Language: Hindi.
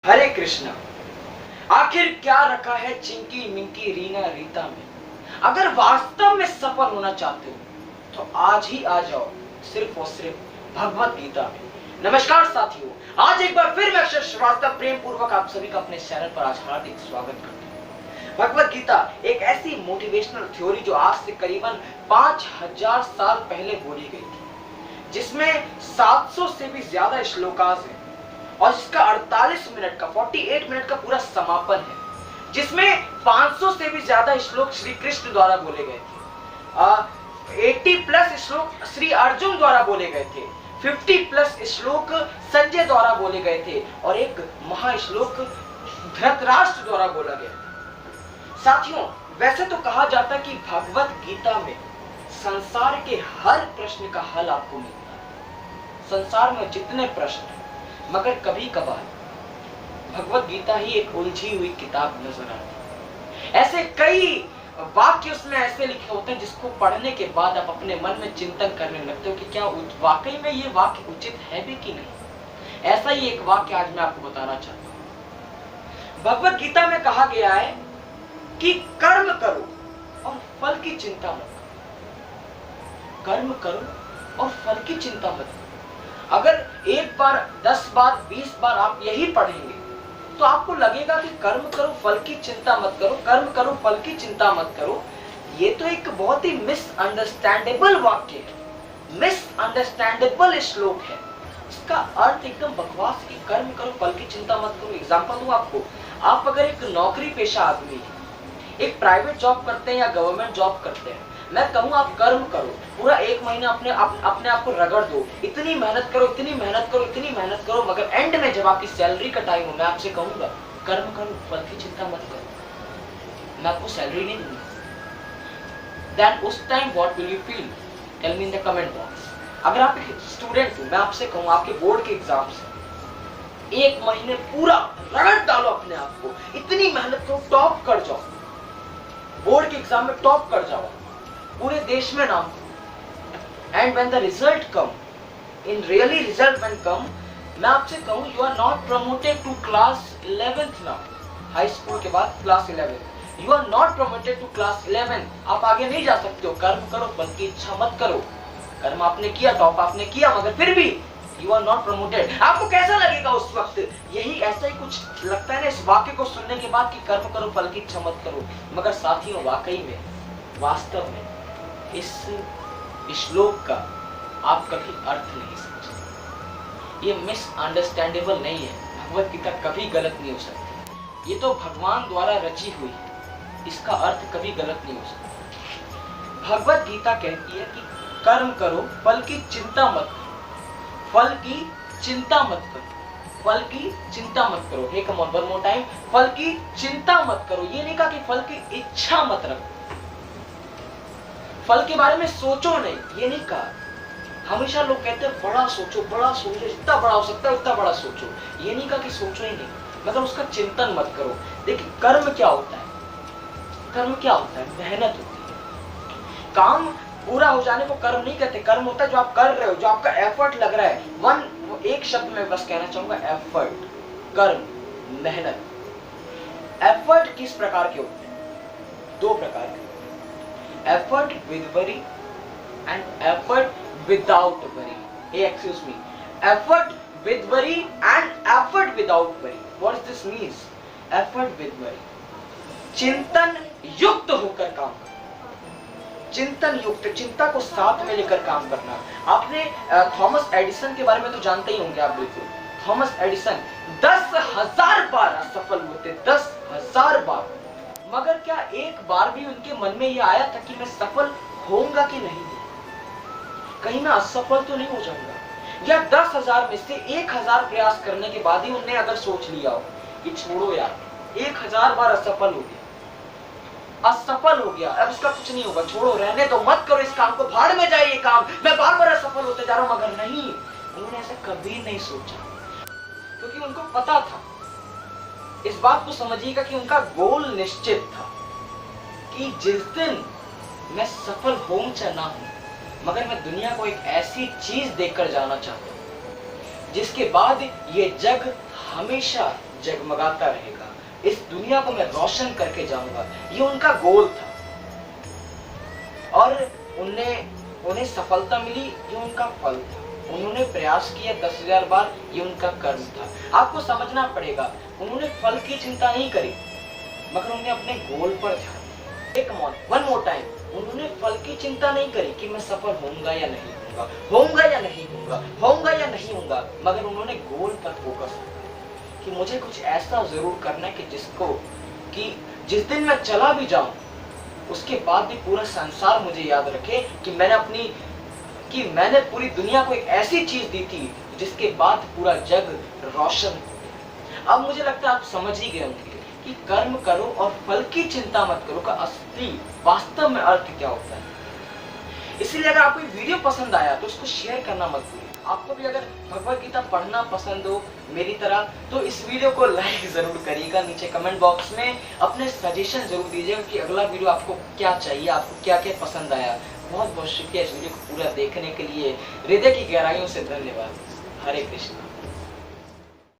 हरे कृष्णा। आखिर क्या रखा है चिंकी मिंकी रीना रीता में? अगर वास्तव में सफल होना चाहते हो तो आज ही आ जाओ सिर्फ और सिर्फ भगवत गीता में। नमस्कार साथियों, आज एक बार फिर मैं अक्षर श्रीवास्तव प्रेम पूर्वक आप सभी का अपने चैनल पर आज हार्दिक स्वागत करता हूँ। भगवत गीता एक ऐसी मोटिवेशनल थ्योरी जो आज से करीबन 5000 साल पहले बोली गई थी, जिसमें 700 से भी ज्यादा श्लोकास हैं और जिसका 48 मिनट का पूरा समापन है, जिसमें 500 से भी ज्यादा श्लोक श्री कृष्ण द्वारा बोले गए थे, 80 प्लस श्लोक श्री अर्जुन द्वारा बोले गए थे, 50 प्लस श्लोक संजय द्वारा बोले गए थे और एक महाश्लोक धृतराष्ट्र द्वारा बोला गया था। साथियों, वैसे तो कहा जाता है कि भगवत गीता में संसार के हर प्रश्न का हल आपको मिलता है। संसार में जितने प्रश्न हैं, मगर कभी कभार भगवत गीता ही एक उलझी हुई किताब नजर आती है। ऐसे कई वाक्य उसमें ऐसे लिखे होते हैं जिसको पढ़ने के बाद आप अपने मन में चिंतन करने लगते हो कि क्या वाकई में ये वाक्य उचित है भी कि नहीं। ऐसा ही एक वाक्य आज मैं आपको बताना चाहता हूं। भगवत गीता में कहा गया है कि कर्म करो और फल की चिंता मत करो। कर्म करो और फल की चिंता मत करो। अगर एक बार 10 बार 20 बार आप यही पढ़ेंगे तो आपको लगेगा कि कर्म करो फल की चिंता मत करो, कर्म करो फल की चिंता मत करो। ये तो एक बहुत ही मिसअंडरस्टैंडेबल वाक्य है, मिसअंडरस्टैंडेबल श्लोक है। इसका अर्थ एकदम बकवास कि कर्म करो फल की चिंता मत करो। एग्जांपल दूं आपको, आप अगर एक नौकरी पेशा आदमी है, एक प्राइवेट जॉब करते हैं या गवर्नमेंट जॉब करते हैं, मैं कहूँ आप कर्म करो, पूरा एक महीना अपने आप को रगड़ दो, इतनी मेहनत करो, इतनी मेहनत करो, इतनी मेहनत करो, मगर एंड में जब आपकी सैलरी का टाइम हो, मैं आपसे कहूंगा कर्म करो फल की चिंता मत करो, मैं आपको सैलरी नहीं दूंगा। देन उस time what will you feel? Tell me in the comment box. अगर आप एक स्टूडेंट हो, मैं आपसे कहूँ आपके बोर्ड के एग्जाम से एक महीने पूरा रगड़ डालो अपने आप को, इतनी मेहनत करो, टॉप कर जाओ, बोर्ड के एग्जाम में टॉप कर जाओ, पूरे देश में नाम करो। And when the result come, in really result when come, मैं आपसे कहूं you are not promoted to class 11th now, high school के बाद class 11, you are not promoted to class 11, आप आगे नहीं जा सकते हो। कर्म करो फल की इच्छा मत करो। कर्म आपने किया, टॉप आपने किया, मगर फिर भी यू आर नॉट प्रमोटेड। आपको कैसा लगेगा उस वक्त? यही ऐसा ही कुछ लगता है ना इस वाक्य को सुनने के बाद कि कर्म करो फल की इच्छा मत करो। मगर साथियों, वाकई में वास्तव में इस श्लोक का आप कभी अर्थ नहीं समझते। ये मिसअंडरस्टैंडेबल नहीं है। भगवत गीता कभी गलत नहीं हो सकती। ये तो भगवान द्वारा रची हुई है, इसका अर्थ कभी गलत नहीं हो सकता। भगवत गीता कहती है कि कर्म करो फल की चिंता मत करो, फल की चिंता मत करो, फल की चिंता मत करो। Hey come on, one more time, फल की चिंता मत करो। ये नहीं कहा कि फल की इच्छा मत रखो, फल के बारे में सोचो नहीं, ये नहीं कहा। हमेशा लोग कहते हैं बड़ा सोचो, जितना बड़ा हो सकता है उतना बड़ा सोचो। ये नहीं कहा कि सोचो ही नहीं, मतलब उसका चिंतन मत करो। देखिए कर्म क्या होता है? कर्म क्या होता है? मेहनत होती है। काम पूरा हो जाने को कर्म नहीं कहते। कर्म होता है जो आप कर रहे हो, जो आपका एफर्ट लग रहा है। एक शब्द में बस कहना चाहूंगा, एफर्ट, कर्म, मेहनत। एफर्ट किस प्रकार के होते हैं? दो प्रकार के, effort with worry and effort without worry. Hey, excuse me. Effort with worry and effort without worry. What does this means? Effort with worry. चिंतन युक्त होकर काम करना, चिंतन युक्त, चिंता को साथ में लेकर काम करना। आपने थॉमस एडिसन के बारे में तो जानते ही होंगे आप बिल्कुल। थॉमस एडिसन 10,000 बार असफल हुए थे, 10,000 बार। मगर क्या एक बार भी उनके मन में यह आया था कि मैं सफल होऊंगा कि नहीं, कहीं मैं असफल तो नहीं हो जाऊंगा? या 10,000 में से 1,000 प्रयास करने के बाद ही उन्होंने अगर सोच लिया हो कि छोड़ो यार, 1,000 बार असफल हो गया, असफल हो गया, अब इसका कुछ नहीं होगा, छोड़ो, रहने दो, मत करो इस काम को, भाड़ में जाए ये काम, मैं बार बार असफल होते जा रहा हूं। मगर नहीं, उन्होंने ऐसा कभी नहीं सोचा, क्योंकि उनको पता था, इस बात को समझिएगा कि उनका गोल निश्चित था कि जिस दिन मैं सफल हूं चाहे ना हूं, मगर मैं दुनिया को एक ऐसी चीज देकर जाना चाहता हूं जिसके बाद ये जग हमेशा जगमगाता रहेगा, इस दुनिया को मैं रोशन करके जाऊंगा, ये उनका गोल था। और उन्हें सफलता मिली, ये उनका फल था। उन्होंने प्रयास किया 10,000 बार, ये उनका कर्म था। आपको समझना पड़ेगा, उन्होंने फल की चिंता नहीं करी, मगर उन्हें अपने गोल पर ध्यान दिया। एक वन मोर टाइम, उन्होंने फल की चिंता नहीं करी कि मैं सफल होऊंगा या नहीं होऊंगा, होऊंगा या नहीं होऊंगा, होऊंगा या नहीं होऊंगा, मगर उन्होंने गोल पर फोकस किया कि मुझे कुछ ऐसा जरूर करना है कि जिस दिन मैं चला भी जाऊं, उसके बाद भी पूरा संसार मुझे याद रखे कि मैंने पूरी दुनिया को एक ऐसी चीज दी थी जिसके बाद पूरा जग रोशन हो। अब मुझे लगता है आप समझ ही गए होंगे कि कर्म करो और फल की चिंता मत करो का असली वास्तव में अर्थ क्या होता है। इसलिए अगर आपको वीडियो पसंद आया तो उसको शेयर करना मत भूलिए। आपको भी अगर भगवत गीता पढ़ना पसंद हो मेरी तरह, तो इस वीडियो को लाइक जरूर करिएगा। नीचे कमेंट बॉक्स में अपने सजेशन जरूर दीजिएगा कि अगला वीडियो आपको क्या चाहिए, आपको क्या क्या पसंद आया। बहुत बहुत शुक्रिया इस वीडियो को पूरा देखने के लिए। हृदय की गहराइयों से धन्यवाद। हरे कृष्ण।